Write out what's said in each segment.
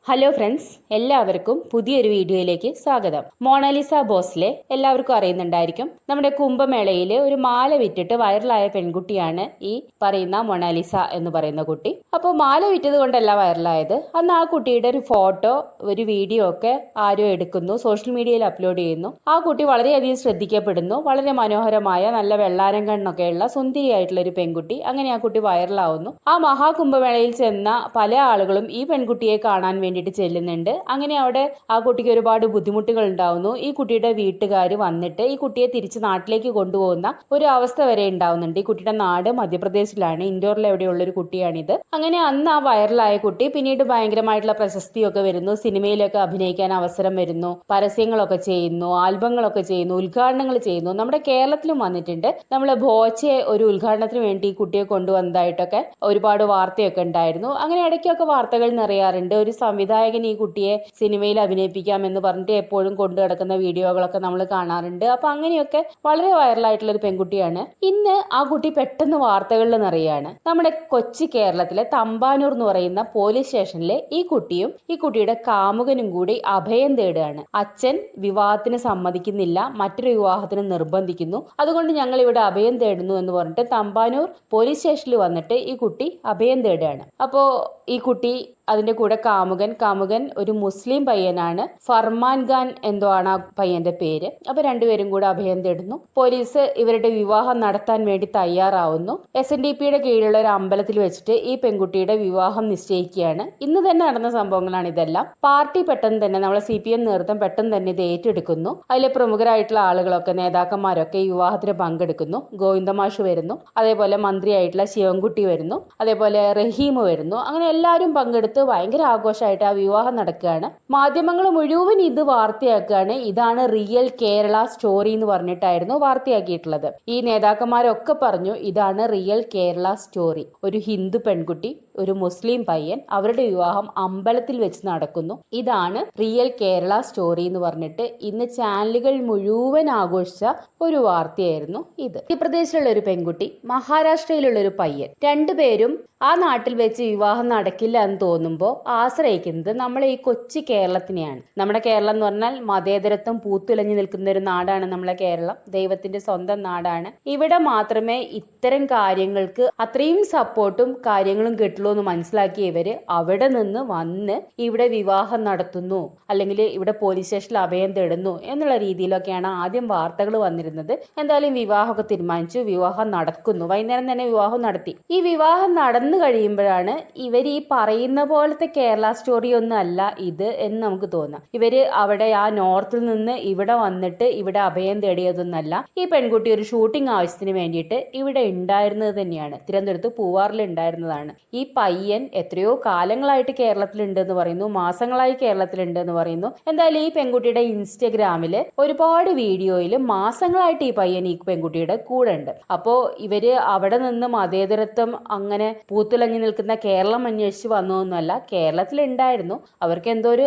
Hello friends, എല്ലാവർക്കും പുതിയൊരു വീഡിയോയിലേക്ക് സ്വാഗതം. മോണാലിസ ഭോസ്ലെ എല്ലാവർക്കും അറിയുന്നുണ്ടായിരിക്കും. നമ്മുടെ കുംഭമേളയിൽ ഒരു മാല വിറ്റിട്ട് വൈറലായ പെൺകുട്ടിയാണ് ഈ പറയുന്ന മൊണാലിസ എന്ന് പറയുന്ന കുട്ടി. അപ്പോൾ മാല വിറ്റത് കൊണ്ടല്ല വൈറലായത്. അന്ന് ആ കുട്ടിയുടെ ഒരു ഫോട്ടോ, ഒരു വീഡിയോ ഒക്കെ ആരോ എടുക്കുന്നു, സോഷ്യൽ മീഡിയയിൽ അപ്ലോഡ് ചെയ്യുന്നു. ആ കുട്ടി വളരെയധികം ശ്രദ്ധിക്കപ്പെടുന്നു. വളരെ മനോഹരമായ, നല്ല വെള്ളാരം കണ്ണൊക്കെയുള്ള സുന്ദരിയായിട്ടുള്ള ഒരു പെൺകുട്ടി. അങ്ങനെ ആ കുട്ടി വൈറലാവുന്നു. ആ മഹാകുംഭമേളയിൽ ചെന്ന പല ആളുകളും ഈ പെൺകുട്ടിയെ കാണാൻ വേണ്ടിയിട്ട് ചെല്ലുന്നുണ്ട്. അങ്ങനെ അവിടെ ആ കുട്ടിക്ക് ഒരുപാട് ബുദ്ധിമുട്ടുകൾ ഉണ്ടാവുന്നു. ഈ കുട്ടിയുടെ വീട്ടുകാർ വന്നിട്ട് ഈ കുട്ടിയെ തിരിച്ച് നാട്ടിലേക്ക് കൊണ്ടുപോകുന്ന ഒരു അവസ്ഥ വരെ ഉണ്ടാവുന്നുണ്ട്. ഈ കുട്ടിയുടെ നാട് മധ്യപ്രദേശിലാണ്, ഇൻഡോറിൽ എവിടെയുള്ള ഒരു കുട്ടിയാണിത്. അങ്ങനെ അന്ന് ആ വൈറലായ കുട്ടി പിന്നീട് ഭയങ്കരമായിട്ടുള്ള പ്രശസ്തിയൊക്കെ വരുന്നു. സിനിമയിലൊക്കെ അഭിനയിക്കാൻ അവസരം വരുന്നു, പരസ്യങ്ങളൊക്കെ ചെയ്യുന്നു, ആൽബങ്ങളൊക്കെ ചെയ്യുന്നു, ഉദ്ഘാടനങ്ങൾ ചെയ്യുന്നു. നമ്മുടെ കേരളത്തിലും വന്നിട്ടുണ്ട്. നമ്മളെ ഭോച്ചെ ഒരു ഉദ്ഘാടനത്തിന് വേണ്ടി ഈ കുട്ടിയെ കൊണ്ടുവന്നതായിട്ടൊക്കെ ഒരുപാട് വാർത്തയൊക്കെ ഉണ്ടായിരുന്നു. അങ്ങനെ ഇടയ്ക്കൊക്കെ വാർത്തകൾ നിറയാറുണ്ട്. ഒരു സംവിധായകൻ ഈ കുട്ടിയെ സിനിമയിൽ അഭിനയിപ്പിക്കാമെന്ന് പറഞ്ഞിട്ട് എപ്പോഴും കൊണ്ടു നടക്കുന്ന വീഡിയോകളൊക്കെ നമ്മൾ കാണാറുണ്ട്. അപ്പൊ അങ്ങനെയൊക്കെ വളരെ വൈറലായിട്ടുള്ള ഒരു പെൺകുട്ടിയാണ്. ഇന്ന് ആ കുട്ടി പെട്ടെന്ന് വാർത്തകളിൽ നിറയാണ്. നമ്മുടെ കൊച്ചി കേരളത്തിലെ തമ്പാനൂർ എന്ന് പറയുന്ന പോലീസ് സ്റ്റേഷനിലെ ഈ കുട്ടിയും ഈ കുട്ടിയുടെ കാമുകനും കൂടി അഭയം തേടുകയാണ്. അച്ഛൻ വിവാഹത്തിന് സമ്മതിക്കുന്നില്ല, മറ്റൊരു വിവാഹത്തിന് നിർബന്ധിക്കുന്നു. അതുകൊണ്ട് ഞങ്ങൾ ഇവിടെ അഭയം തേടുന്നു എന്ന് പറഞ്ഞിട്ട് തമ്പാനൂർ പോലീസ് സ്റ്റേഷനിൽ വന്നിട്ട് ഈ കുട്ടി അഭയം തേടുകയാണ്. അപ്പോ ഈ കുട്ടി അതിന്റെ കൂടെ കാമുകൻ ഒരു മുസ്ലിം പയ്യനാണ്, ഫർമാൻ ഖാൻ എന്തോ ആണ് ആ പയ്യന്റെ പേര്. അപ്പൊ രണ്ടുപേരും കൂടെ അഭയം തേടുന്നു. പോലീസ് ഇവരുടെ വിവാഹം നടത്താൻ വേണ്ടി തയ്യാറാവുന്നു. SNDPയുടെ കീഴിലുള്ള ഒരു അമ്പലത്തിൽ വെച്ചിട്ട് ഈ പെൺകുട്ടിയുടെ വിവാഹം നിശ്ചയിക്കുകയാണ്. ഇന്ന് തന്നെ നടന്ന സംഭവങ്ങളാണ് ഇതെല്ലാം. പാർട്ടി പെട്ടെന്ന് തന്നെ, നമ്മളെ CPM നേതൃത്വം പെട്ടെന്ന് തന്നെ ഇത് ഏറ്റെടുക്കുന്നു. അതിലെ പ്രമുഖരായിട്ടുള്ള ആളുകളൊക്കെ, നേതാക്കന്മാരൊക്കെ ഈ വിവാഹത്തിന് പങ്കെടുക്കുന്നു. ഗോവിന്ദമാഷ് വരുന്നു, അതേപോലെ മന്ത്രിയായിട്ടുള്ള ശിവൻകുട്ടി വരുന്നു, അതേപോലെ റഹീം വരുന്നു. അങ്ങനെ എല്ലാവരും പങ്കെടുത്ത് ഭയങ്കര ആഘോഷമായിട്ട് ആ വിവാഹം നടക്കുകയാണ്. മാധ്യമങ്ങൾ മുഴുവൻ ഇത് വാർത്തയാക്കുകയാണ്. ഇതാണ് റിയൽ കേരള സ്റ്റോറി എന്ന് പറഞ്ഞിട്ടായിരുന്നു വാർത്തയാക്കിയിട്ടുള്ളത്. ഈ നേതാക്കന്മാരൊക്കെ പറഞ്ഞു ഇതാണ് റിയൽ കേരള സ്റ്റോറി. ഒരു ഹിന്ദു പെൺകുട്ടി, ഒരു മുസ്ലിം പയ്യൻ, അവരുടെ വിവാഹം അമ്പലത്തിൽ വെച്ച് നടക്കുന്നു. ഇതാണ് റിയൽ കേരള സ്റ്റോറി എന്ന് പറഞ്ഞിട്ട് ഇന്ന് ചാനലുകൾ മുഴുവൻ ആഘോഷിച്ച ഒരു വാർത്തയായിരുന്നു ഇത്. മധ്യപ്രദേശിലുള്ള ഒരു പെൺകുട്ടി, മഹാരാഷ്ട്രയിലുള്ള ഒരു പയ്യൻ, രണ്ടുപേരും ആ നാട്ടിൽ വെച്ച് വിവാഹം നടക്കില്ല എന്ന് തോന്നുമ്പോൾ ആശ്രയിക്കുന്നത് നമ്മളെ ഈ കൊച്ചി കേരളത്തിനെയാണ്. നമ്മുടെ കേരളം എന്ന് പറഞ്ഞാൽ മതേതരത്വം പൂത്തുലഞ്ഞു നിൽക്കുന്ന ഒരു നാടാണ് നമ്മളെ കേരളം. ദൈവത്തിന്റെ സ്വന്തം നാടാണ്. ഇവിടെ മാത്രമേ ഇത്തരം കാര്യങ്ങൾക്ക് അത്രയും സപ്പോർട്ടും കാര്യങ്ങളും കിട്ടുള്ളൂ എന്ന് മനസ്സിലാക്കിയ ഇവര് അവിടെ നിന്ന് വന്ന് ഇവിടെ വിവാഹം നടത്തുന്നു, അല്ലെങ്കിൽ ഇവിടെ പോലീസ് സ്റ്റേഷനിൽ അഭയം തേടുന്നു എന്നുള്ള രീതിയിലൊക്കെയാണ് ആദ്യം വാർത്തകൾ വന്നിരുന്നത്. എന്തായാലും വിവാഹമൊക്കെ തീരുമാനിച്ചു, വിവാഹം നടക്കുന്നു. വൈകുന്നേരം തന്നെ വിവാഹം നടത്തി. ഈ വിവാഹം നടന്നു കഴിയുമ്പോഴാണ് ഇവർ ഈ പറയുന്ന പോലത്തെ കേരള സ്റ്റോറി ഒന്നും അല്ല ഇത് എന്ന് നമുക്ക് തോന്നാം. ഇവര് അവിടെ ആ നോർത്തിൽ നിന്ന് ഇവിടെ വന്നിട്ട് ഇവിടെ അഭയം തേടിയതൊന്നല്ല. ഈ പെൺകുട്ടി ഒരു ഷൂട്ടിംഗ് ആവശ്യത്തിന് വേണ്ടിയിട്ട് ഇവിടെ ഉണ്ടായിരുന്നത് തന്നെയാണ്. തിരുവനന്തപുരത്ത് പൂവാറിൽ ഉണ്ടായിരുന്നതാണ്. ഈ പയ്യൻ എത്രയോ കാലങ്ങളായിട്ട് കേരളത്തിലുണ്ടെന്ന് പറയുന്നു, മാസങ്ങളായി കേരളത്തിലുണ്ടെന്ന് പറയുന്നു. എന്തായാലും ഈ പെൺകുട്ടിയുടെ ഇൻസ്റ്റഗ്രാമില് ഒരുപാട് വീഡിയോയിൽ മാസങ്ങളായിട്ട് ഈ പയ്യൻ ഈ പെൺകുട്ടിയുടെ കൂടെ ഉണ്ട്. അപ്പോ ഇവര് അവിടെ നിന്ന് മതേതരത്വം അങ്ങനെ പൂത്തുലഞ്ഞു നിൽക്കുന്ന കേരളം അന്വേഷിച്ച് വന്നതൊന്നുമല്ല, കേരളത്തിലുണ്ടായിരുന്നു. അവർക്ക് എന്തോ ഒരു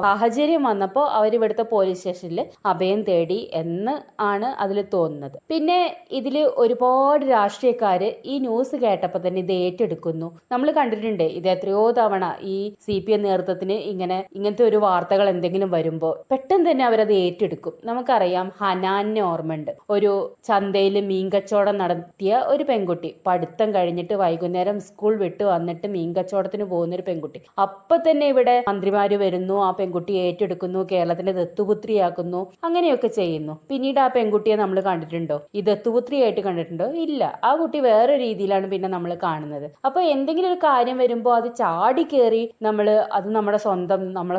സാഹചര്യം വന്നപ്പോൾ അവർ ഇവിടുത്തെ പോലീസ് സ്റ്റേഷനിൽ അഭയം തേടി എന്ന് ആണ് അതിൽ തോന്നുന്നത്. പിന്നെ ഇതിൽ ഒരുപാട് രാഷ്ട്രീയക്കാര് ഈ ന്യൂസ് കേട്ടപ്പോൾ തന്നെ ഇത് ഏറ്റെടുക്കുന്നു. നമ്മൾ കണ്ടിട്ടുണ്ട് ഇത് എത്രയോ തവണ. ഈ CPM നേതൃത്വത്തിന് ഇങ്ങനത്തെ ഒരു വാർത്തകൾ എന്തെങ്കിലും വരുമ്പോൾ പെട്ടെന്ന് തന്നെ അവരത് ഏറ്റെടുക്കും. നമുക്കറിയാം, ഹനാനെ ഓർമ്മയുണ്ട്. ഒരു ചന്തയിൽ മീൻ കച്ചവടം നടത്തിയ ഒരു പെൺകുട്ടി, പഠിത്തം കഴിഞ്ഞിട്ട് വൈകുന്നേരം സ്കൂൾ വിട്ട് വന്നിട്ട് മീൻ കച്ചവടത്തിന് പോകുന്ന ഒരു പെൺകുട്ടി. അപ്പൊ തന്നെ ഇവിടെ മന്ത്രിമാര് വരുന്നു, ആ പെൺകുട്ടി ഏറ്റെടുക്കുന്നു, കേരളത്തിന്റെ ദത്തുപുത്രിയാക്കുന്നു, അങ്ങനെയൊക്കെ ചെയ്യുന്നു. പിന്നീട് ആ പെൺകുട്ടിയെ നമ്മൾ കണ്ടിട്ടുണ്ടോ? ഈ ദത്തുപുത്രിയായിട്ട് കണ്ടിട്ടുണ്ടോ? ഇല്ല. ആ കുട്ടി വേറെ രീതിയിലാണ് പിന്നെ നമ്മൾ കാണുന്നത്. അപ്പൊ എന്തെങ്കിലും ഒരു കാര്യം വരുമ്പോൾ അത് ചാടി കയറി അത് നമ്മളെ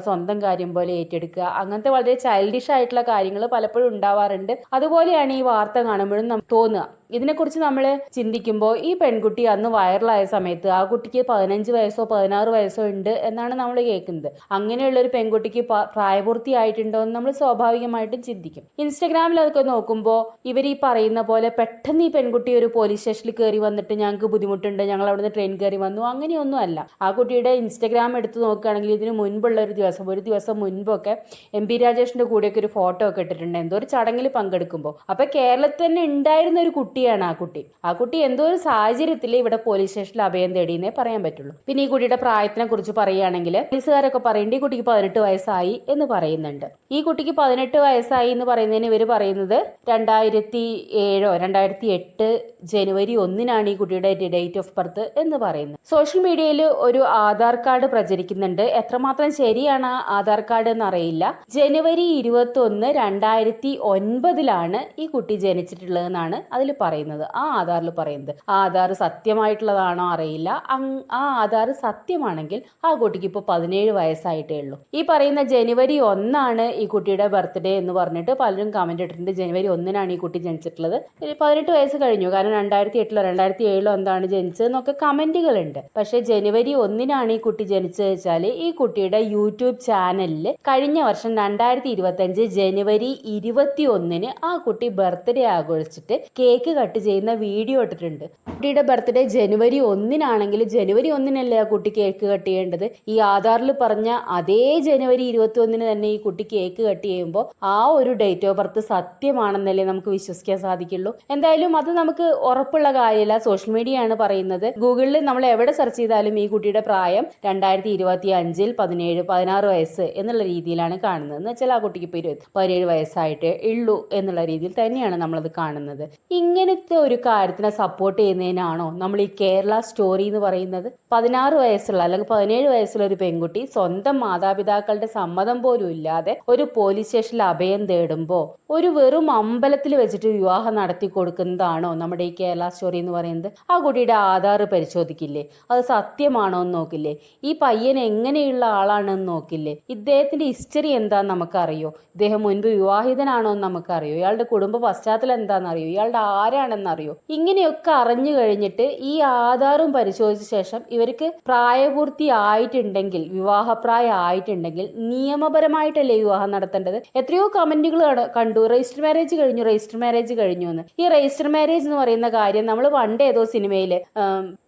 സ്വന്തം കാര്യം പോലെ ഏറ്റെടുക്കുക, അങ്ങനത്തെ വളരെ ചൈൽഡിഷ് ആയിട്ടുള്ള കാര്യങ്ങൾ പലപ്പോഴും ഉണ്ടാവാറുണ്ട്. അതുപോലെയാണ് ഈ വാർത്ത കാണുമ്പോഴും നമുക്ക് തോന്നുക. ഇതിനെക്കുറിച്ച് നമ്മൾ ചിന്തിക്കുമ്പോൾ ഈ പെൺകുട്ടി അന്ന് വൈറലായ സമയത്ത് ആ കുട്ടിക്ക് 15 വയസ്സോ 16 വയസ്സോ ഉണ്ട് എന്നാണ് നമ്മൾ കേൾക്കുന്നത്. അങ്ങനെയുള്ള ഒരു പെൺകുട്ടിക്ക് പ്രായപൂർത്തിയായിട്ടുണ്ടോ എന്ന് നമ്മൾ സ്വാഭാവികമായിട്ടും ചിന്തിക്കും. ഇൻസ്റ്റഗ്രാമിൽ അതൊക്കെ നോക്കുമ്പോൾ ഇവർ ഈ പറയുന്ന പോലെ പെട്ടെന്ന് ഈ പെൺകുട്ടി ഒരു പോലീസ് സ്റ്റേഷനിൽ കയറി വന്നിട്ട് ഞങ്ങൾക്ക് ബുദ്ധിമുട്ടുണ്ട്, ഞങ്ങൾ അവിടുന്ന് ട്രെയിൻ കയറി വന്നു, അങ്ങനെയൊന്നും അല്ല. ആ കുട്ടിയുടെ ഇൻസ്റ്റഗ്രാം എടുത്ത് നോക്കുകയാണെങ്കിൽ ഇതിന് മുൻപുള്ള ഒരു ദിവസം മുൻപൊക്കെ MP രാജേഷിന്റെ കൂടെയൊക്കെ ഒരു ഫോട്ടോ ഒക്കെ ഇട്ടിട്ടുണ്ട്, എന്തോ ഒരു ചടങ്ങിൽ പങ്കെടുക്കുമ്പോൾ. അപ്പൊ കേരളത്തിൽ തന്നെ ഉണ്ടായിരുന്ന ഒരു കുട്ടി കുട്ടിയാണ് ആ കുട്ടി എന്തോ ഒരു സാഹചര്യത്തിൽ ഇവിടെ പോലീസ് സ്റ്റേഷനിൽ അഭയം തേടിയെന്നേ പറയാൻ പറ്റുള്ളൂ. പിന്നെ ഈ കുട്ടിയുടെ പ്രായത്തിനെ കുറിച്ച് പറയുകയാണെങ്കിൽ പോലീസുകാരൊക്കെ പറയുന്നുണ്ട് ഈ കുട്ടിക്ക് 18 വയസ്സായി എന്ന് പറയുന്നുണ്ട്. ഈ കുട്ടിക്ക് 18 വയസ്സായി എന്ന് പറയുന്നതിന് ഇവർ പറയുന്നത് 2007-2008 ജനുവരി 1 ഈ കുട്ടിയുടെ ഡേറ്റ് ഓഫ് ബർത്ത് എന്ന് പറയുന്നത്. സോഷ്യൽ മീഡിയയിൽ ഒരു ആധാർ കാർഡ് പ്രചരിക്കുന്നുണ്ട്. എത്രമാത്രം ശരിയാണ് ആധാർ കാർഡ് എന്നറിയില്ല. ജനുവരി 21, 2009 ഈ കുട്ടി ജനിച്ചിട്ടുള്ളതെന്നാണ് അതിൽ പറയുന്നത്. ആ ആധാറിൽ പറയുന്നത്. ആ ആധാർ സത്യമായിട്ടുള്ളതാണോ അറിയില്ല. ആ ആധാർ സത്യമാണെങ്കിൽ ആ കുട്ടിക്ക് ഇപ്പോൾ 17 വയസ്സായിട്ടേ ഉള്ളൂ. ഈ പറയുന്ന ജനുവരി 1 ഈ കുട്ടിയുടെ ബർത്ത്ഡേ എന്ന് പറഞ്ഞിട്ട് പലരും കമന്റ് ഇട്ടിട്ടുണ്ട്. ജനുവരി 1 ഈ കുട്ടി ജനിച്ചിട്ടുള്ളത്. 18 വയസ്സ് കഴിഞ്ഞു. കാരണം 2008 2007 എന്താണ് ജനിച്ചതെന്നൊക്കെ കമന്റുകളുണ്ട്. പക്ഷെ ജനുവരി 1 ഈ കുട്ടി ജനിച്ചത് വെച്ചാൽ ഈ കുട്ടിയുടെ യൂട്യൂബ് ചാനലിൽ കഴിഞ്ഞ വർഷം 2025 ജനുവരി 21 ആ കുട്ടി ബർത്ത്ഡേ ആഘോഷിച്ചിട്ട് കേക്ക് കട്ട് ചെയ്യുന്ന വീഡിയോ ഇട്ടിട്ടുണ്ട്. കുട്ടിയുടെ ബർത്ത്ഡേ ജനുവരി 1 ജനുവരി 1 ആ കുട്ടി കേക്ക് കട്ട് ചെയ്യേണ്ടത്. ഈ ആധാറിൽ പറഞ്ഞ അതേ ജനുവരി 21 തന്നെ ഈ കുട്ടി കേക്ക് കട്ട് ചെയ്യുമ്പോൾ ആ ഒരു ഡേറ്റ് ഓഫ് ബർത്ത് സത്യമാണെന്നല്ലേ നമുക്ക് വിശ്വസിക്കാൻ സാധിക്കുള്ളൂ. എന്തായാലും അത് നമുക്ക് ഉറപ്പുള്ള കാര്യമല്ല. സോഷ്യൽ മീഡിയ ആണ് പറയുന്നത്. ഗൂഗിളിൽ നമ്മൾ എവിടെ സെർച്ച് ചെയ്താലും ഈ കുട്ടിയുടെ പ്രായം 2025 16 വയസ്സ് എന്നുള്ള രീതിയിലാണ് കാണുന്നത്. എന്ന് വെച്ചാൽ ആ കുട്ടിക്ക് ഇപ്പോൾ 17 വയസ്സായിട്ടേ ഉള്ളൂ എന്നുള്ള രീതിയിൽ തന്നെയാണ് നമ്മളത് കാണുന്നത്. ഇങ്ങനത്തെ ഒരു കാര്യത്തിനെ സപ്പോർട്ട് ചെയ്യുന്നതിനാണോ നമ്മൾ ഈ കേരള സ്റ്റോറി എന്ന് പറയുന്നത്? 16 വയസ്സുള്ള അല്ലെങ്കിൽ 17 വയസ്സുള്ള ഒരു പെൺകുട്ടി സ്വന്തം മാതാപിതാക്കളുടെ സമ്മതം പോലും ഇല്ലാതെ ഒരു പോലീസ് സ്റ്റേഷനിൽ അഭയം തേടുമ്പോൾ ഒരു വെറും അമ്പലത്തിൽ വെച്ചിട്ട് വിവാഹം നടത്തി കൊടുക്കുന്നതാണോ നമ്മുടെ ഈ കേരള സ്റ്റോറി എന്ന് പറയുന്നത്? ആ കുട്ടിയുടെ ആധാർ പരിശോധിക്കില്ലേ? അത് സത്യമാണോ എന്ന് നോക്കില്ലേ? ഈ പയ്യൻ എങ്ങനെയുള്ള ആളാണെന്ന് നോക്കില്ലേ? ഇദ്ദേഹത്തിന്റെ ഹിസ്റ്ററി എന്താന്ന് നമുക്കറിയോ? ഇദ്ദേഹം മുൻപ് വിവാഹിതനാണോ എന്ന് നമുക്കറിയോ? ഇയാളുടെ കുടുംബ പശ്ചാത്തലം എന്താണെന്നറിയോ? ഇയാളുടെ ആരാണെന്നറിയോ? ഇങ്ങനെയൊക്കെ അറിഞ്ഞു കഴിഞ്ഞിട്ട് ഈ ആധാറും പരിശോധിച്ച ശേഷം ഇവർക്ക് പ്രായപൂർത്തി ആയിട്ടുണ്ടെങ്കിൽ, വിവാഹപ്രായം ആയിട്ടുണ്ടെങ്കിൽ നിയമപരമായിട്ടല്ലേ വിവാഹം നടത്തേണ്ടത്? എത്രയോ കമന്റുകൾ കണ്ടു, രജിസ്റ്റർ മാരേജ് കഴിഞ്ഞു എന്ന്. ഈ രജിസ്റ്റർ മാരേജ് എന്ന് പറയുന്ന കാര്യം നമ്മൾ പണ്ട് ഏതോ സിനിമയില്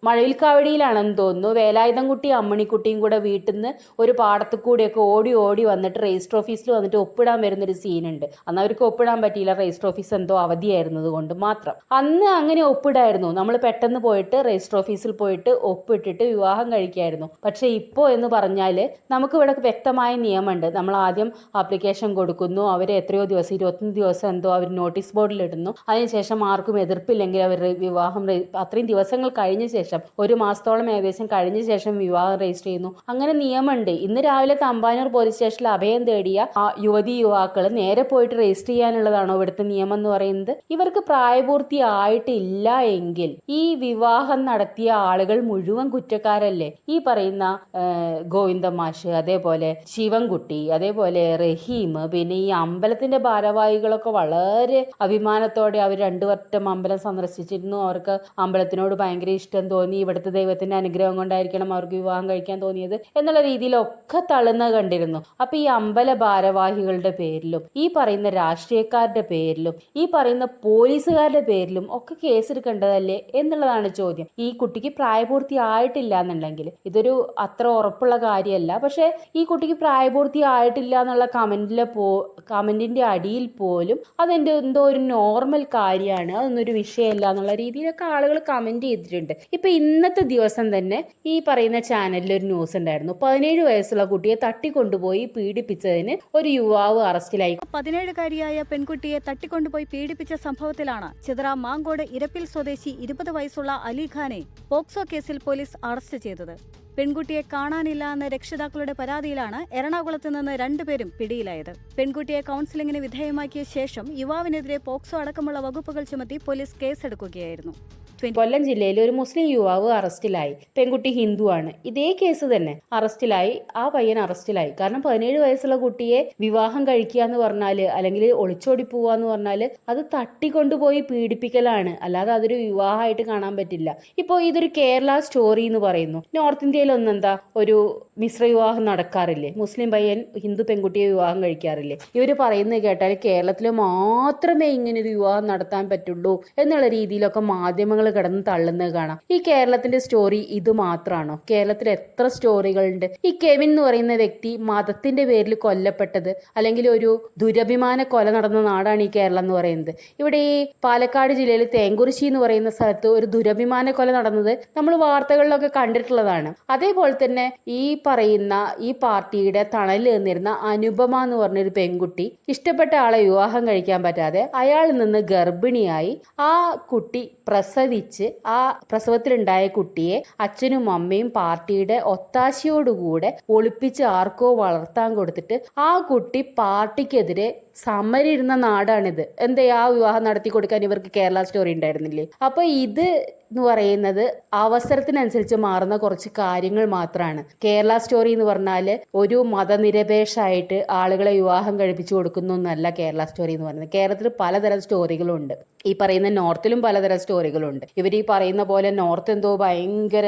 മഴവിൽക്കാവടിയിലാണെന്ന് തോന്നുന്നു, വേലായുധംകുട്ടി അമ്മണിക്കുട്ടിയും കൂടെ വീട്ടിൽ നിന്ന് ഒരു പാടത്തു കൂടിയൊക്കെ ഓടി വന്നിട്ട് രജിസ്റ്റർ ഓഫീസിൽ വന്നിട്ട് ഒപ്പിടാൻ വരുന്നൊരു സീനുണ്ട്. അന്ന് അവർക്ക് ഒപ്പിടാൻ പറ്റിയില്ല, രജിസ്റ്റർ ഓഫീസ് എന്തോ അവധിയായിരുന്നത് കൊണ്ട് മാത്രം. അന്ന് അങ്ങനെ ഒപ്പിടായിരുന്നു, നമ്മൾ പെട്ടെന്ന് പോയിട്ട് രജിസ്റ്റർ ഓഫീസിൽ പോയിട്ട് ഒപ്പിട്ടിട്ട് വിവാഹം കഴിക്കായിരുന്നു. പക്ഷെ ഇപ്പോ എന്ന് പറഞ്ഞാൽ നമുക്ക് ഇവിടെ വ്യക്തമായ നിയമമുണ്ട്. നമ്മൾ ആദ്യം ആപ്ലിക്കേഷൻ കൊടുക്കുന്നു, അവർ എത്രയോ ദിവസം 21 ദിവസം എന്തോ അവർ നോട്ടീസ് ബോർഡിൽ ഇടുന്നു. അതിനുശേഷം ആർക്കും എതിർപ്പില്ലെങ്കിൽ അവർ വിവാഹം അത്രയും ദിവസങ്ങൾ കഴിഞ്ഞ ശേഷം, ഒരു മാസത്തോളം ഏകദേശം കഴിഞ്ഞ ശേഷം വിവാഹം രജിസ്റ്റർ ചെയ്യുന്നു. അങ്ങനെ നിയമമുണ്ട്. ഇന്ന് രാവിലെ തമ്പാനൂർ പോലീസ് സ്റ്റേഷനിൽ അഭയം തേടിയ യുവാക്കൾ നേരെ പോയിട്ട് രജിസ്റ്റർ ചെയ്യാനുള്ളതാണോ ഇവിടുത്തെ നിയമം എന്ന് പറയുന്നത്? ഇവർക്ക് പ്രായപൂർത്തി ആയിട്ടില്ല എങ്കിൽ ഈ വിവാഹം നടത്തിയ ആളുകൾ മുഴുവൻ കുറ്റക്കാരല്ലേ? ഈ പറയുന്ന ഗോവിന്ദ മാഷ്, അതേപോലെ ശിവൻകുട്ടി, അതേപോലെ റഹീം, പിന്നെ ഈ അമ്പലത്തിന്റെ ഭാരവാഹികളൊക്കെ വളരെ അഭിമാനത്തോടെ അവർ 2 വട്ടം അമ്പലം സന്ദർശിച്ചിരുന്നു. അവർക്ക് അമ്പലത്തിനോട് ഭയങ്കര ഇഷ്ടം തോന്നി, ഇവിടുത്തെ ദൈവത്തിന്റെ അനുഗ്രഹം കൊണ്ടായിരിക്കണം അവർക്ക് വിവാഹം കഴിക്കാൻ തോന്നിയത് എന്നുള്ള രീതിയിലൊക്കെ തള്ളുന്ന കണ്ടിരുന്നു. അപ്പൊ ഈ അമ്പല ഭാരവാഹികളുടെ പേരിലും ഈ പറയുന്ന രാഷ്ട്രീയക്കാരുടെ പേരിലും ഈ പറയുന്ന പോലീസുകാരുടെ പേരിലും ഒക്കെ കേസെടുക്കേണ്ടതല്ലേ എന്നുള്ളതാണ് ചോദ്യം. ഈ കുട്ടിക്ക് പ്രായപൂർത്തി ആയിട്ടില്ല എന്നുണ്ടെങ്കിൽ ഇതൊരു അത്ര ഉറപ്പുള്ള കാര്യമല്ല. പക്ഷെ ഈ കുട്ടിക്ക് പ്രായപൂർത്തി ആയിട്ടില്ല എന്നുള്ള കമന്റിന്റെ അടിയിൽ പോലും അതെന്റെ എന്തോ ഒരു നോർമൽ കാര്യമാണ്, അതൊന്നും ഒരു വിഷയമല്ല എന്നുള്ള രീതിയിലൊക്കെ ആളുകൾ കമന്റ് ചെയ്തിട്ടുണ്ട്. ഇപ്പൊ ഇന്നത്തെ ദിവസം തന്നെ ഈ പറയുന്ന ചാനലിൽ ഒരു ന്യൂസ് ഉണ്ടായിരുന്നു. 17 വയസ്സുള്ള കുട്ടിയെ തട്ടിക്കൊണ്ടുപോയി പീഡിപ്പിച്ചതിന് ഒരു യുവാവ് അറസ്റ്റിലായി. 17കാരിയായ പെൺകുട്ടിയെ തട്ടിക്കൊണ്ടുപോയി പീഡിപ്പിച്ച സംഭവത്തിലാണ് ചിതറ മാങ്കോട് ഇരപ്പിൽ സ്വദേശി 20 വയസ്സുള്ള അലിഖാനെ പോക്സോ കേസിൽ പോലീസ് അറസ്റ്റ് ചെയ്തത്. പെൺകുട്ടിയെ കാണാനില്ല എന്ന രക്ഷിതാക്കളുടെ പരാതിയിലാണ് എറണാകുളത്ത് നിന്ന് 2 പേരും പിടിയിലായത്. പെൺകുട്ടിയെ കൌൺസിലിംഗിന് വിധേയമാക്കിയ ശേഷം യുവാവിനെതിരെ പോക്സോ അടക്കമുള്ള വകുപ്പുകൾ ചുമത്തി പോലീസ് കേസെടുക്കുകയായിരുന്നു. കൊല്ലം ജില്ലയിൽ ഒരു മുസ്ലിം യുവാവ് അറസ്റ്റിലായി. പെൺകുട്ടി ഹിന്ദുവാണ്. ഇതേ കേസ് തന്നെ അറസ്റ്റിലായി. ആ പയ്യൻ അറസ്റ്റിലായി. കാരണം 17 വയസ്സുള്ള കുട്ടിയെ വിവാഹം കഴിക്കുക എന്ന് പറഞ്ഞാല്, അല്ലെങ്കിൽ ഒളിച്ചോടി പോവാന്ന് പറഞ്ഞാല് അത് തട്ടിക്കൊണ്ടുപോയി പീഡിപ്പിക്കലാണ്, അല്ലാതെ അതൊരു വിവാഹമായിട്ട് കാണാൻ പറ്റില്ല. ഇപ്പോ ഇതൊരു കേരള സ്റ്റോറി എന്ന് പറയുന്നു. നോർത്ത് ഇന്ത്യയിൽ ഒന്നെന്താ ഒരു മിശ്ര വിവാഹം നടക്കാറില്ലേ? മുസ്ലിം പയ്യൻ ഹിന്ദു പെൺകുട്ടിയെ വിവാഹം കഴിക്കാറില്ലേ? ഇവര് പറയുന്നത് കേട്ടാൽ കേരളത്തിൽ മാത്രമേ ഇങ്ങനെ ഒരു വിവാഹം നടത്താൻ പറ്റുള്ളൂ എന്നുള്ള രീതിയിലൊക്കെ മാധ്യമങ്ങൾ കിടന്ന് തള്ളുന്നത് കാണാം. ഈ കേരളത്തിന്റെ സ്റ്റോറി ഇത് മാത്രമാണോ? കേരളത്തിൽ എത്ര സ്റ്റോറികളുണ്ട്? ഈ കെവിൻ എന്ന് പറയുന്ന വ്യക്തി മതത്തിന്റെ പേരിൽ കൊല്ലപ്പെട്ടത്, അല്ലെങ്കിൽ ഒരു ദുരഭിമാന കൊല നടന്ന നാടാണ് ഈ കേരളം എന്ന് പറയുന്നത്. ഇവിടെ ഈ പാലക്കാട് ജില്ലയിൽ തേങ്കുറിശ്ശി എന്ന് പറയുന്ന സ്ഥലത്ത് ഒരു ദുരഭിമാന കൊല നടന്നത് നമ്മൾ വാർത്തകളിലൊക്കെ കണ്ടിട്ടുള്ളതാണ്. അതേപോലെ തന്നെ ഈ പറയുന്ന ഈ പാർട്ടിയുടെ തണലിൽ നിന്നിരുന്ന അനുപമ എന്ന് പറഞ്ഞൊരു പെൺകുട്ടി ഇഷ്ടപ്പെട്ട ആളെ വിവാഹം കഴിക്കാൻ പറ്റാതെ അയാളിൽ നിന്ന് ഗർഭിണിയായി ആ കുട്ടി പ്രസവിച്ച് ആ പ്രസവത്തിലുണ്ടായ കുട്ടിയെ അച്ഛനും അമ്മയും പാർട്ടിയുടെ ഒത്താശയോടുകൂടെ ഒളിപ്പിച്ച് ആർക്കോ വളർത്താൻ കൊടുത്തിട്ട് ആ കുട്ടി പാർട്ടിക്കെതിരെ സമരിരുന്ന നാടാണിത്. എന്തേ ആ വിവാഹം നടത്തി കൊടുക്കാൻ ഇവർക്ക് കേരള സ്റ്റോറി ഉണ്ടായിരുന്നില്ലേ? അപ്പൊ ഇത് എന്ന് പറയുന്നത് അവസരത്തിനനുസരിച്ച് മാറുന്ന കുറച്ച് കാര്യങ്ങൾ മാത്രമാണ്. കേരള സ്റ്റോറി എന്ന് പറഞ്ഞാൽ ഒരു മതനിരപേക്ഷമായിട്ട് ആളുകളെ വിവാഹം കഴിപ്പിച്ചു കൊടുക്കുന്നു എന്നല്ല കേരള സ്റ്റോറി എന്ന് പറയുന്നത്. കേരളത്തിൽ പലതരം സ്റ്റോറികളുണ്ട്. ഈ പറയുന്ന നോർത്തിലും പലതരം സ്റ്റോറികളുണ്ട്. ഇവർ ഈ പറയുന്ന പോലെ നോർത്ത് എന്തോ ഭയങ്കര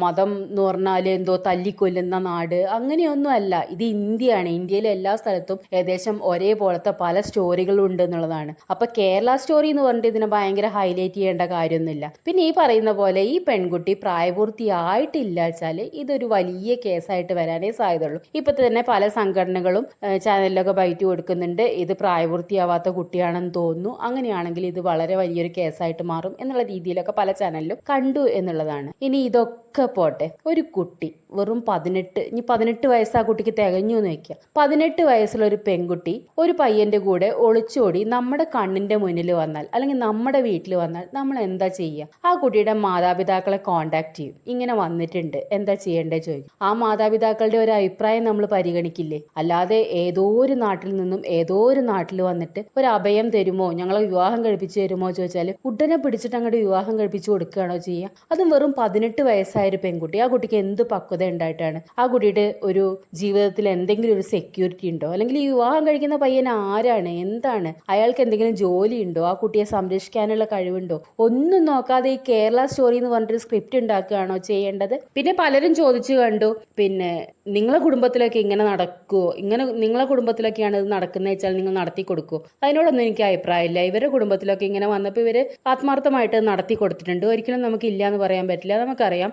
മതം എന്ന് പറഞ്ഞാൽ എന്തോ തല്ലിക്കൊല്ലുന്ന നാട്, അങ്ങനെയൊന്നും അല്ല. ഇത് ഇന്ത്യയാണ്. ഇന്ത്യയിലെ എല്ലാ സ്ഥലത്തും ഏകദേശം ഒരേപോലത്തെ പല സ്റ്റോറികളും ഉണ്ട് എന്നുള്ളതാണ്. അപ്പൊ കേരള സ്റ്റോറി എന്ന് പറഞ്ഞിട്ട് ഇതിനെ ഭയങ്കര ഹൈലൈറ്റ് ചെയ്യേണ്ട കാര്യമൊന്നുമില്ല. പിന്നെ ഈ പറയുന്ന പോലെ ഈ പെൺകുട്ടി പ്രായപൂർത്തിയായിട്ടില്ല വെച്ചാൽ ഇതൊരു വലിയ കേസായിട്ട് വരാനേ സാധ്യതയുള്ളൂ. ഇപ്പൊ തന്നെ പല സംഘടനകളും ചാനലിലൊക്കെ ബൈറ്റ് കൊടുക്കുന്നുണ്ട്, ഇത് പ്രായപൂർത്തിയാവാത്ത കുട്ടിയാണെന്ന് തോന്നുന്നു, അങ്ങനെയാണെങ്കിൽ ഇത് വളരെ വലിയൊരു കേസായിട്ട് മാറും എന്നുള്ള രീതിയിലൊക്കെ പല ചാനലിലും കണ്ടു എന്നുള്ളതാണ്. ഇനി ഇതൊക്കെ പോട്ടെ, ഒരു കുട്ടി വെറും 18 വയസ്സ് ആ കുട്ടിക്ക് തികഞ്ഞു എന്ന് വെക്കുക. 18 വയസ്സുള്ള ഒരു പെൺകുട്ടി ഒരു പയ്യന്റെ കൂടെ ഒളിച്ചോടി നമ്മുടെ കണ്ണിന്റെ മുന്നിൽ വന്നാൽ, അല്ലെങ്കിൽ നമ്മുടെ വീട്ടിൽ വന്നാൽ നമ്മൾ എന്താ ചെയ്യുക? ആ കുട്ടിയുടെ മാതാപിതാക്കളെ കോണ്ടാക്ട് ചെയ്യും. ഇങ്ങനെ വന്നിട്ടുണ്ട്, എന്താ ചെയ്യേണ്ടത് ചോദിക്കും. ആ മാതാപിതാക്കളുടെ ഒരു അഭിപ്രായം നമ്മൾ പരിഗണിക്കില്ലേ? അല്ലാതെ ഏതോ ഒരു നാട്ടിൽ നിന്നും ഏതോ ഒരു നാട്ടിൽ വന്നിട്ട് ഒരു അഭയം തരുമോ, ഞങ്ങളെ വിവാഹം കഴിപ്പിച്ചു തരുമോ ചോദിച്ചാൽ ഉടനെ പിടിച്ചിട്ട് അങ്ങോട്ട് വിവാഹം കഴിപ്പിച്ചു കൊടുക്കുകയാണോ ചെയ്യുക? അതും വെറും 18 വയസ്സായ ഒരു പെൺകുട്ടി. ആ കുട്ടിക്ക് എന്ത് പക്വത ഉണ്ടായിട്ടാണ്? ആ കുട്ടിയുടെ ഒരു ജീവിതത്തിൽ എന്തെങ്കിലും ഒരു സെക്യൂരിറ്റി ഉണ്ടോ? അല്ലെങ്കിൽ ഈ വിവാഹം കഴിക്കുന്ന പയ്യൻ ആരാണ്, എന്താണ്, അയാൾക്ക് എന്തെങ്കിലും ജോലി ഉണ്ടോ, ആ കുട്ടിയെ സംരക്ഷിക്കാനുള്ള കഴിവുണ്ടോ? ഒന്നും നോക്കാതെ ഈ കേരള സ്റ്റോറി എന്ന് പറഞ്ഞിട്ട് സ്ക്രിപ്റ്റ് ഉണ്ടാക്കുകയാണോ ചെയ്യേണ്ടത്? പിന്നെ പലരും ചോദിച്ചു കണ്ടു, പിന്നെ നിങ്ങളെ കുടുംബത്തിലൊക്കെ ഇങ്ങനെ നടക്കുമോ, ഇങ്ങനെ നിങ്ങളെ കുടുംബത്തിലൊക്കെയാണ് ഇത് നടക്കുന്നത് വെച്ചാൽ നിങ്ങൾ നടത്തി കൊടുക്കുമോ? അതിനോടൊന്നും എനിക്ക് അഭിപ്രായമില്ല. ഇവരുടെ കുടുംബത്തിലൊക്കെ ഇങ്ങനെ വന്നപ്പോൾ ഇവര് ആത്മാർത്ഥമായിട്ട് നടത്തി കൊടുത്തിട്ടുണ്ട്. ഒരിക്കലും നമുക്ക് ഇല്ല എന്ന് പറയാൻ പറ്റില്ല. നമുക്കറിയാം,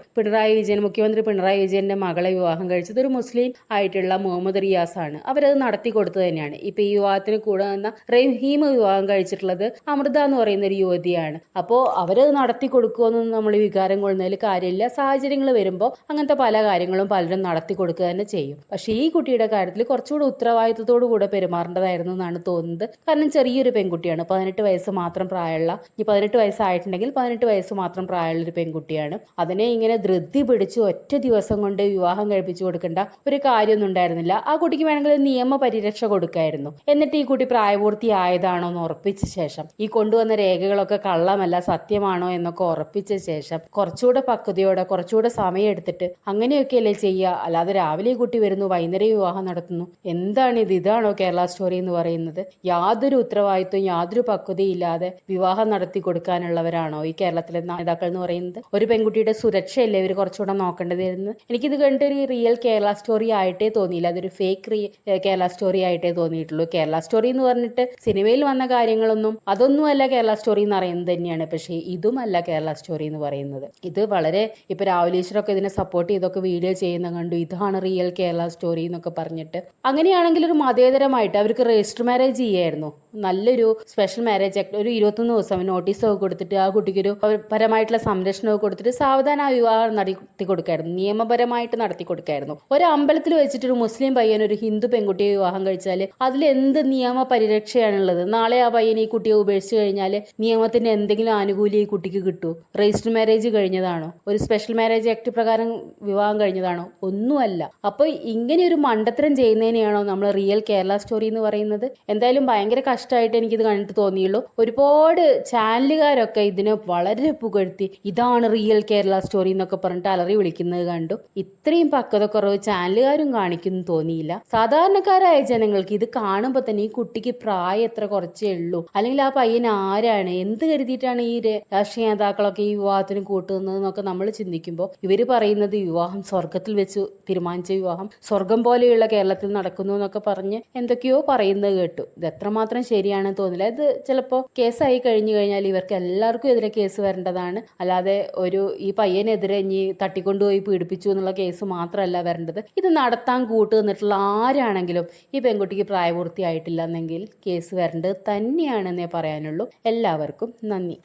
മുഖ്യമന്ത്രി പിണറായി വിജയന്റെ മകളെ വിവാഹം കഴിച്ചത് ഒരു മുസ്ലിം ആയിട്ടുള്ള മുഹമ്മദ് റിയാസ് ആണ്. അവരത് നടത്തി കൊടുത്തു തന്നെയാണ്. ഇപ്പൊ ഈ വിവാഹത്തിന് കൂടെ നിന്ന റഹീം വിവാഹം കഴിച്ചിട്ടുള്ളത് അമൃത എന്ന് പറയുന്ന ഒരു യുവതിയാണ്. അപ്പോ അവരത് നടത്തി കൊടുക്കുമെന്നൊന്നും നമ്മൾ വികാരം കൊള്ളുന്നതിൽ കാര്യമില്ല. സാഹചര്യങ്ങൾ വരുമ്പോൾ അങ്ങനത്തെ പല കാര്യങ്ങളും പലരും നടത്തി കൊടുക്കുക തന്നെ ചെയ്യും. പക്ഷെ ഈ കുട്ടിയുടെ കാര്യത്തിൽ കുറച്ചുകൂടെ ഉത്തരവാദിത്വത്തോടു കൂടെ പെരുമാറേണ്ടതായിരുന്നു എന്നാണ് തോന്നുന്നത്. കാരണം ചെറിയൊരു പെൺകുട്ടിയാണ്, 18 വയസ്സ് മാത്രം പ്രായമുള്ള, ഈ 18 വയസ്സായിട്ടുണ്ടെങ്കിൽ 18 വയസ്സ് മാത്രം പ്രായമുള്ള ഒരു പെൺകുട്ടിയാണ്. അതിനെ ഇങ്ങനെ ധൃതി പിടിച്ച് ഒറ്റ ദിവസം കൊണ്ട് വിവാഹം കഴിപ്പിച്ചു കൊടുക്കേണ്ട ഒരു കാര്യമൊന്നും ഉണ്ടായിരുന്നില്ല. ആ കുട്ടിക്ക് വേണമെങ്കിൽ നിയമ പരിരക്ഷ കൊടുക്കായിരുന്നു. എന്നിട്ട് ഈ കുട്ടി പ്രായപൂർത്തിയായതാണോ എന്ന് ഉറപ്പിച്ച ശേഷം, ഈ കൊണ്ടുവന്ന രേഖകളൊക്കെ കള്ളമല്ല സത്യമാണോ എന്നൊക്കെ ഉറപ്പിച്ച ശേഷം കുറച്ചുകൂടെ പക്വതയോടെ കുറച്ചുകൂടെ സമയം എടുത്തിട്ട് അങ്ങനെയൊക്കെയല്ലേ ചെയ്യുക. അല്ലാതെ രാവിലെ ഈ കുട്ടി വരുന്നു, വൈകുന്നേരം വിവാഹം നടത്തുന്നു. എന്താണിത്? ഇതാണോ കേരള സ്റ്റോറി എന്ന് പറയുന്നത്? യാതൊരു ഉത്തരവാദിത്വം യാതൊരു പക്വതയും ഇല്ലാതെ വിവാഹം നടത്തി കൊടുക്കാനുള്ളവരാണോ ഈ കേരളത്തിലെ നേതാക്കൾ എന്ന് പറയുന്നത്? ഒരു പെൺകുട്ടിയുടെ സുരക്ഷയല്ലേ ഇവർ കുറച്ചുകൂടെ നോക്കേണ്ടതായിരുന്നു. എനിക്കിത് കണ്ടിട്ട് ഒരു റിയൽ കേരള സ്റ്റോറി ആയിട്ടേ തോന്നിയില്ല. അതൊരു ഫേക്ക് കേരള സ്റ്റോറി ആയിട്ടേ തോന്നിയിട്ടുള്ളൂ. കേരള സ്റ്റോറി എന്ന് പറഞ്ഞിട്ട് സിനിമയിൽ വന്ന കാര്യങ്ങളൊന്നും അതൊന്നുമല്ല കേരള സ്റ്റോറി എന്ന് പറയുന്നത് തന്നെയാണ്. പക്ഷേ ഇതുമല്ല കേരള സ്റ്റോറി എന്ന് പറയുന്നത്. ഇത് വളരെ ഇപ്പൊ രാഹുൽ ഈശ്വറൊക്കെ ഇതിനെ സപ്പോർട്ട് ചെയ്തൊക്കെ വീഡിയോ ചെയ്യുന്ന കണ്ടു, ഇതാണ് റിയൽ കേരള സ്റ്റോറി എന്നൊക്കെ പറഞ്ഞിട്ട്. അങ്ങനെയാണെങ്കിൽ ഒരു മതേതരമായിട്ട് അവർക്ക് രജിസ്റ്റർ മാരേജ് ചെയ്യായിരുന്നു. നല്ലൊരു സ്പെഷ്യൽ മാരേജ് ആക്ട് ഒരു 21 ദിവസം നോട്ടീസൊക്കെ കൊടുത്തിട്ട് ആ കുട്ടിക്കൊരു പരമായിട്ടുള്ള സംരക്ഷണമൊക്കെ കൊടുത്തിട്ട് സാവധാനം ആ വിവാഹം നടത്തി കൊടുക്കായിരുന്നു. നിയമപരമായിട്ട് നടത്തി കൊടുക്കായിരുന്നു. ഒരു അമ്പലത്തിൽ വെച്ചിട്ട് ഒരു മുസ്ലിം പയ്യൻ ഒരു ഹിന്ദു പെൺകുട്ടിയെ വിവാഹം കഴിച്ചാൽ അതിൽ എന്ത് നിയമ പരിരക്ഷയാണുള്ളത്? നാളെ ആ പയ്യൻ ഈ കുട്ടിയെ ഉപേക്ഷിച്ച് കഴിഞ്ഞാൽ നിയമത്തിന്റെ എന്തെങ്കിലും ആനുകൂല്യം ഈ കുട്ടിക്ക് കിട്ടൂ? രജിസ്റ്റർ മാരേജ് കഴിഞ്ഞതാണോ? ഒരു സ്പെഷ്യൽ മാരേജ് ആക്ട് പ്രകാരം വിവാഹം കഴിഞ്ഞതാണോ? ഒന്നുമല്ല. അപ്പൊ ഇങ്ങനെ ഒരു മണ്ടത്തരം ചെയ്യുന്നതിനെയാണോ നമ്മൾ റിയൽ കേരള സ്റ്റോറി എന്ന് പറയുന്നത്? എന്തായാലും ഭയങ്കര കഷ്ടമായിട്ട് എനിക്കിത് കണ്ടിട്ട് തോന്നിയുള്ളൂ. ഒരുപാട് ചാനലുകാരൊക്കെ ഇതിനെ വളരെ പുകഴ്ത്തി ഇതാണ് റിയൽ കേരള സ്റ്റോറി എന്നൊക്കെ പറഞ്ഞിട്ട് അലറി വിളിക്കുന്നത് കണ്ടു. ഇത്രയും പക്വതക്കുറവ് ചാനലുകാരും കാണിക്കുന്നു തോന്നിയില്ല. സാധാരണക്കാരായ ജനങ്ങൾക്ക് ഇത് കാണുമ്പോൾ തന്നെ ഈ കുട്ടിക്ക് പ്രായം എത്ര കുറച്ചേ ഉള്ളൂ, അല്ലെങ്കിൽ ആ പയ്യൻ ആരാണ്, എന്ത് കരുതിയിട്ടാണ് ഈ രാഷ്ട്രീയ നേതാക്കളൊക്കെ ഈ വിവാഹത്തിന് കൂട്ടുന്നതെന്നൊക്കെ നമ്മൾ ചിന്തിക്കുമ്പോൾ ഇവര് പറയുന്നത് വിവാഹം സ്വർഗത്തിൽ വെച്ച് തീരുമാനിച്ച വിവാഹം സ്വർഗം പോലെയുള്ള കേരളത്തിൽ നടക്കുന്നു എന്നൊക്കെ പറഞ്ഞ് എന്തൊക്കെയോ പറയുന്നത് കേട്ടു. ഇത് എത്രമാത്രം ശരിയാണെന്ന് തോന്നില്ല. ഇത് ചിലപ്പോൾ കേസായി കഴിഞ്ഞു കഴിഞ്ഞാൽ ഇവർക്ക് എല്ലാവർക്കും എതിരെ കേസ് വരേണ്ടതാണ്. അല്ലാതെ ഈ പയ്യനെതിരെ ഇനി തട്ടിക്കൊണ്ടുപോയി പീഡിപ്പിച്ചു എന്നുള്ള കേസ് മാത്രമല്ല വരേണ്ടത്. ഇത് നടത്താൻ കൂട്ടു നിന്നിട്ടുള്ള ആരാണെങ്കിലും ഈ പെൺകുട്ടിക്ക് പ്രായപൂർത്തിയായിട്ടില്ല എന്നെങ്കിൽ കേസ് വരേണ്ടത് തന്നെയാണെന്നേ പറയാനുള്ളൂ. എല്ലാവർക്കും നന്ദി.